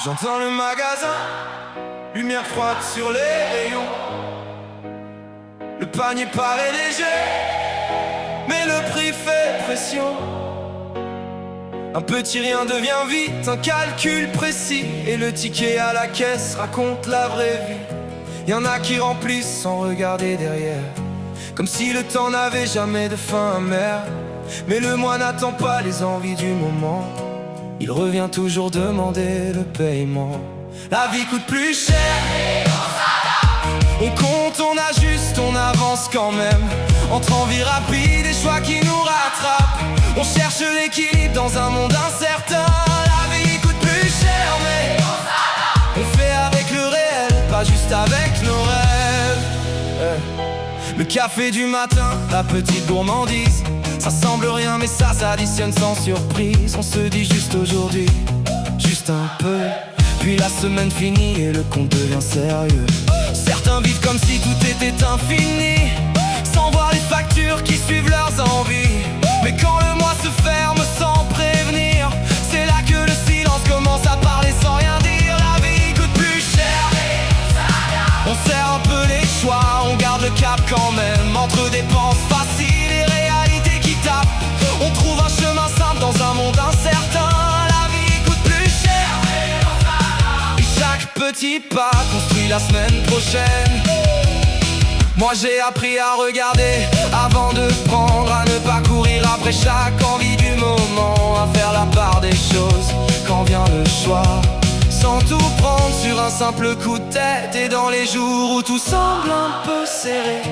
J'entends le magasin, lumière froide sur les rayons. Le panier paraît léger, mais le prix fait pression. Un petit rien devient vite un calcul précis, et le ticket à la caisse raconte la vraie vie. Y'en a qui remplissent sans regarder derrière, comme si le temps n'avait jamais de fin amère. Mais le mois n'attend pas les envies du moment, il revient toujours demander le paiement. La vie coûte plus cher, on compte, on ajuste, on avance quand même. Entre envie rapide et choix qui nous rattrapent, on cherche l'équilibre dans un monde incertain. La vie coûte plus cher, mais on fait avec le réel, pas juste avec nos rêves. Le café du matin, la petite gourmandise, ça semble rien mais ça s'additionne sans surprise. On se dit juste aujourd'hui, juste un peu, puis la semaine finit et le compte devient sérieux. Certains vivent comme si tout était infini, sans voir les factures qui suivent leurs envies. Mais quand le mois se ferme sans prévenir, c'est là que le silence commence à parler sans rien dire. La vie coûte plus cher, on serre un peu les choix, on garde le cap quand même. Entre dépenses faciles et réalités qui tapent, on trouve un chemin simple dans un monde incertain. La vie coûte plus cher, et chaque petit pas construit la semaine prochaine. Moi j'ai appris à regarder avant de prendre, à ne pas courir après chaque envie du moment, à faire la part des choses quand vient le choix, sans tout prendre sur un simple coup de tête. Et dans les jours où tout semble un peu serré,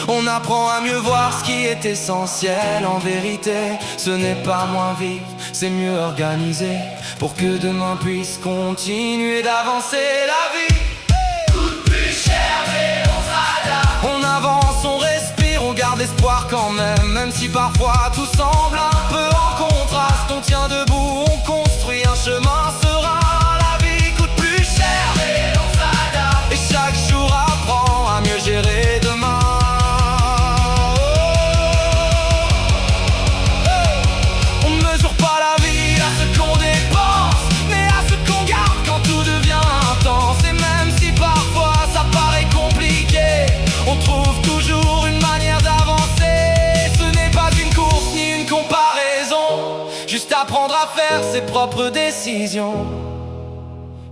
on apprend à mieux voir ce qui est essentiel. En vérité, ce n'est pas moins vivre, c'est mieux organisé, pour que demain puisse continuer d'avancer. La vie coûte plus cher mais on s'adapte. On avance, on respire, on garde espoir quand même. Même si parfois tout semble un peu en contraste, on tient debout, on construit un chemin serein. La vie coûte plus cher mais on s'adapte, et chaque jour apprend à mieux gérer demain. On ne mesure pas la vie à ce qu'on dépense, mais à ce qu'on garde quand tout devient intense. Et même si parfois ça paraît compliqué, on trouve toujours une manière d'avancer. Ce n'est pas une course ni une comparaison, juste apprendre à faire ses propres décisions.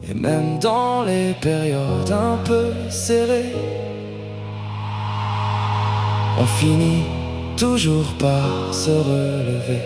Et même dans les périodes un peu serrées, on finit toujours par se relever.